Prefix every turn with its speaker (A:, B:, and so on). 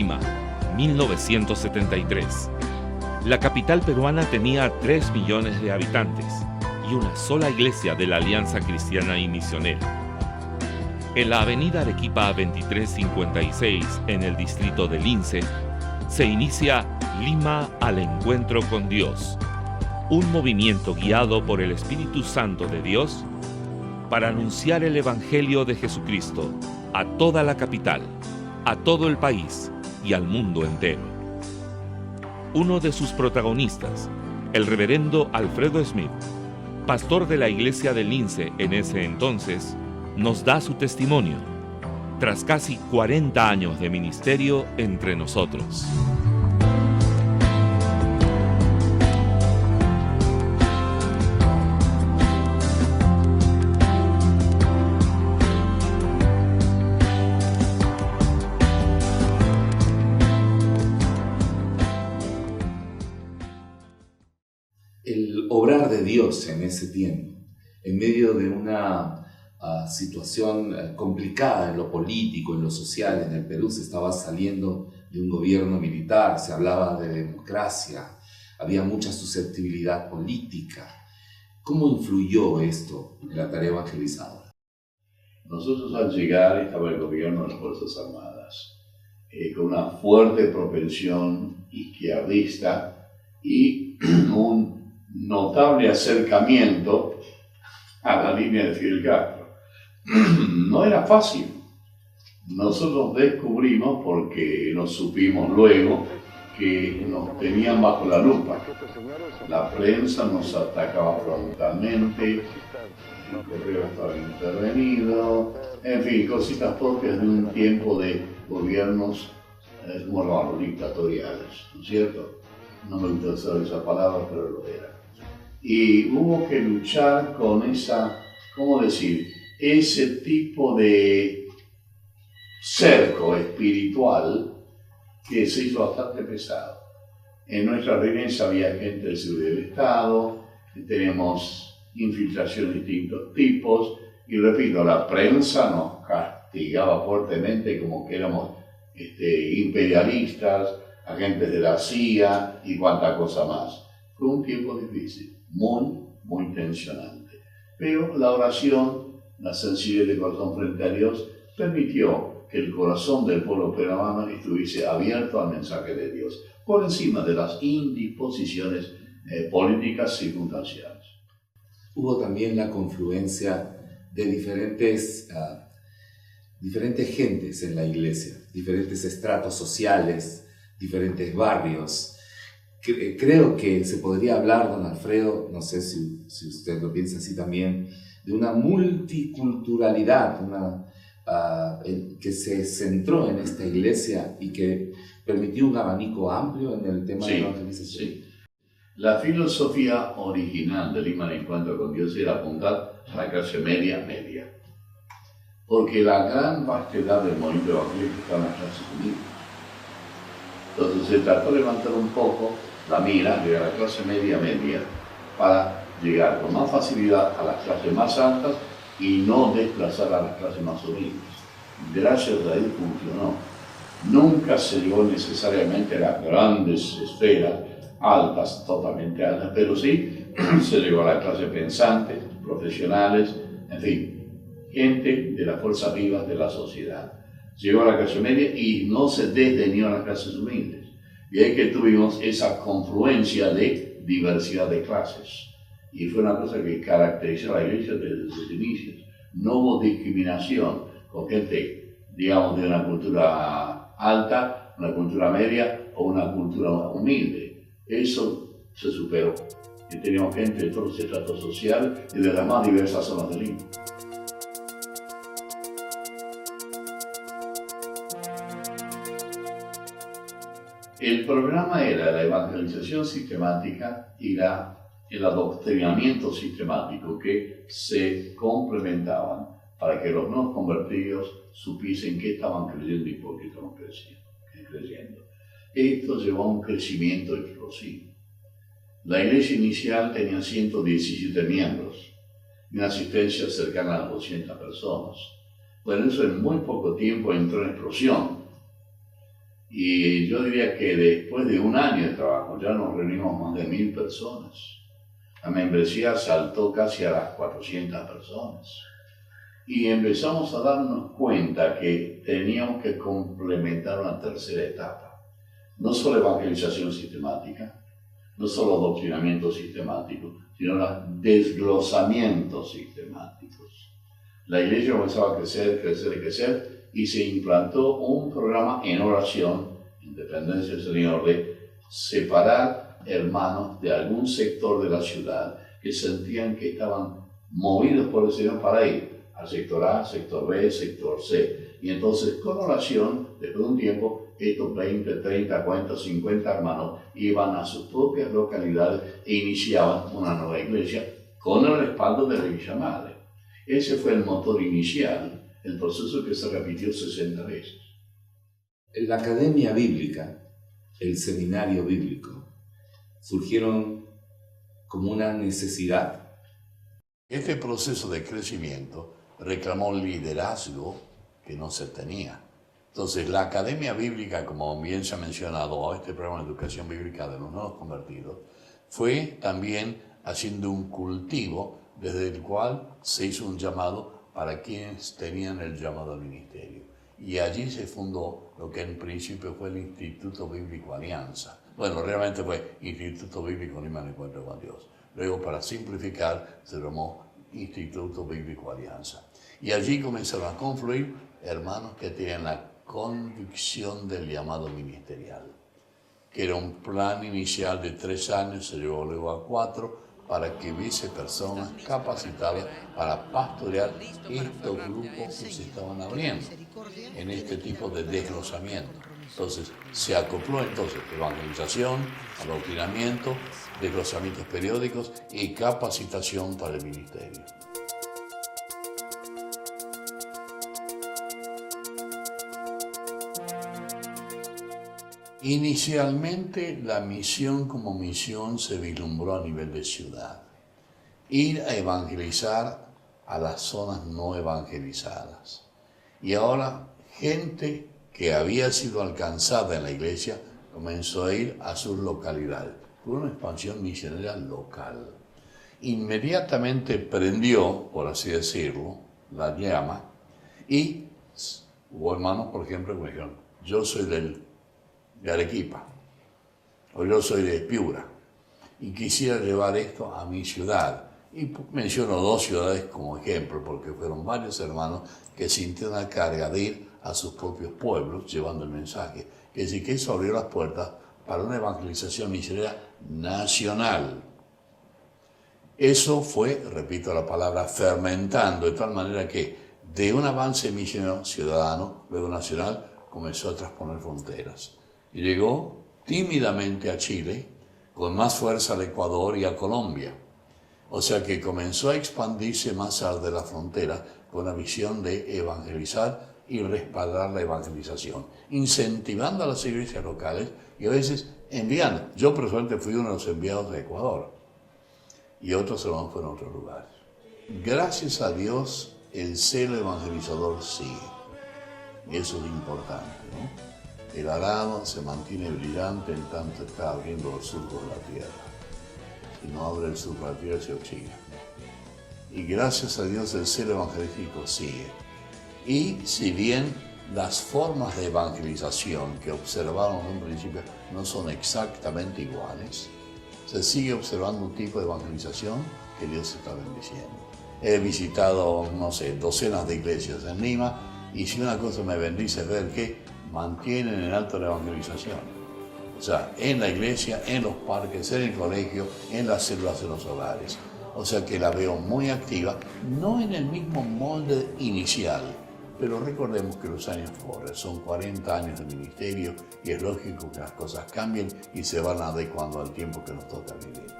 A: Lima, 1973. La capital peruana tenía 3 millones de habitantes y una sola iglesia de la Alianza Cristiana y Misionera. En la avenida Arequipa 2356, en el distrito de Lince, se inicia Lima al Encuentro con Dios, un movimiento guiado por el Espíritu Santo de Dios para anunciar el Evangelio de Jesucristo a toda la capital, a todo el país y al mundo entero. Uno de sus protagonistas, el reverendo Alfredo Smith, pastor de la iglesia de Lince en ese entonces, nos da su testimonio, tras casi 40 años de ministerio entre nosotros.
B: El obrar de Dios en ese tiempo, en medio de una situación complicada en lo político, en lo social. En el Perú se estaba saliendo de un gobierno militar, se hablaba de democracia, había mucha susceptibilidad política. ¿Cómo influyó esto en la tarea evangelizadora?
C: Nosotros al llegar estaba el gobierno de las Fuerzas Armadas, con una fuerte propensión izquierdista y un notable acercamiento a la línea de Fidel Castro. No era fácil. Nosotros descubrimos, porque nos supimos luego, que nos tenían bajo la lupa. La prensa nos atacaba frontalmente, el correo estaba intervenido, en fin, cositas propias de un tiempo de gobiernos, bueno, dictatoriales, ¿no es cierto? No me gusta usar esa palabra, pero lo era. Y hubo que luchar con esa, ¿cómo decir?, ese tipo de cerco espiritual que se hizo bastante pesado. En nuestra reuniones había gente del seguridad del Estado, tenemos infiltración de distintos tipos, y repito, la prensa nos castigaba fuertemente como que éramos imperialistas, agentes de la CIA y cuánta cosa más. Fue un tiempo difícil, muy tensionante. Pero la oración, la sencillez de corazón frente a Dios, permitió que el corazón del pueblo peruano estuviese abierto al mensaje de Dios, por encima de las indisposiciones políticas circunstanciales.
B: Hubo también la confluencia de diferentes gentes en la iglesia, diferentes estratos sociales, diferentes barrios. Creo que se podría hablar, don Alfredo, no sé si usted lo piensa así también, de una multiculturalidad, que se centró en esta iglesia y que permitió un abanico amplio en el tema de la evangelización.
C: Sí. La filosofía original de Lima al Encuentro con Dios era apuntar a la clase media, porque la gran vastedad del movimiento evangélico está en las clases humildes. Entonces se trató de levantar un poco la mira de la clase media para llegar con más facilidad a las clases más altas y no desplazar a las clases más humildes. Gracias a él funcionó. Nunca se llegó necesariamente a las grandes esferas altas, totalmente altas, pero sí se llegó a la clase pensante, profesionales, en fin, gente de las fuerzas vivas de la sociedad. Se llegó a la clase media y no se desdeñó a las clases humildes. Y ahí que tuvimos esa confluencia de diversidad de clases. Y fue una cosa que caracterizó a la iglesia desde sus inicios. No hubo discriminación con gente, digamos, de una cultura alta, una cultura media o una cultura humilde. Eso se superó. Y teníamos gente de todos los estratos sociales y de las más diversas zonas de Lima. El programa era la evangelización sistemática y el adoctrinamiento sistemático que se complementaban para que los no convertidos supiesen qué estaban creyendo y por qué estaban creyendo. Esto llevó a un crecimiento explosivo. La iglesia inicial tenía 117 miembros y una asistencia cercana a las 200 personas. Bueno, eso en muy poco tiempo entró en explosión. Y yo diría que después de un año de trabajo ya nos reunimos más de 1000 personas. La membresía saltó casi a las 400 personas. Y empezamos a darnos cuenta que teníamos que complementar una tercera etapa. No solo evangelización sistemática, no solo doctrinamiento sistemático, sino los desglosamientos sistemáticos. La iglesia comenzaba a crecer, crecer y crecer, y se implantó un programa en oración, en dependencia del Señor, de separar hermanos de algún sector de la ciudad que sentían que estaban movidos por el Señor para ir al sector A, sector B, sector C. Y entonces, con oración, después de un tiempo, estos 20, 30, 40, 50 hermanos iban a sus propias localidades e iniciaban una nueva iglesia con el respaldo de la iglesia madre. Ese fue el motor inicial, el proceso que se repitió 60 veces.
B: La academia bíblica, el seminario bíblico, surgieron como una necesidad.
C: Este proceso de crecimiento reclamó un liderazgo que no se tenía. Entonces, la academia bíblica, como bien se ha mencionado, este programa de educación bíblica de los nuevos convertidos, fue también haciendo un cultivo desde el cual se hizo un llamado para quienes tenían el llamado al ministerio. Y allí se fundó lo que en principio fue el Instituto Bíblico Alianza. Bueno, realmente fue Instituto Bíblico Lima en Encuentro con Dios. Luego, para simplificar, se llamó Instituto Bíblico Alianza. Y allí comenzaron a confluir hermanos que tenían la convicción del llamado ministerial, que era un plan inicial de 3 años, se llevó luego a 4, para que hubiese personas capacitadas para pastorear estos grupos que se estaban abriendo en este tipo de desglosamiento. Entonces, se acopló entonces evangelización, adoctrinamiento, desglosamientos periódicos y capacitación para el ministerio. Inicialmente, la misión como misión se vislumbró a nivel de ciudad. Ir a evangelizar a las zonas no evangelizadas. Y ahora, gente que había sido alcanzada en la iglesia comenzó a ir a sus localidades. Fue una expansión misionera local. Inmediatamente prendió, por así decirlo, la llama, y hubo hermanos, por ejemplo, que me dijeron: yo soy de Arequipa, o yo soy de Piura, y quisiera llevar esto a mi ciudad. Y menciono 2 ciudades como ejemplo, porque fueron varios hermanos que sintieron la carga de ir a sus propios pueblos llevando el mensaje. Es decir, que eso abrió las puertas para una evangelización misionera nacional. Eso fue, repito la palabra, fermentando, de tal manera que de un avance misionero ciudadano, luego nacional, comenzó a trasponer fronteras. Y llegó tímidamente a Chile, con más fuerza al Ecuador y a Colombia. O sea que comenzó a expandirse más allá de la frontera con la visión de evangelizar y respaldar la evangelización, incentivando a las iglesias locales y a veces enviando. Yo personalmente fui uno de los enviados de Ecuador y otros hermanos fueron a otros lugares. Gracias a Dios, el celo evangelizador sigue. Y eso es importante, ¿no? El arado se mantiene brillante en tanto está abriendo los surcos de la tierra. Si no abre el surco de la tierra, se oxida. Y gracias a Dios el celo evangelístico sigue. Y si bien las formas de evangelización que observaron en un principio no son exactamente iguales, se sigue observando un tipo de evangelización que Dios está bendiciendo. He visitado, no sé, docenas de iglesias en Lima, y si una cosa me bendice es ver que mantienen en alto la evangelización. O sea, en la iglesia, en los parques, en el colegio, en las células de los hogares. O sea que la veo muy activa, no en el mismo molde inicial, pero recordemos que los años corren, son 40 años de ministerio y es lógico que las cosas cambien y se van adecuando al tiempo que nos toca vivir.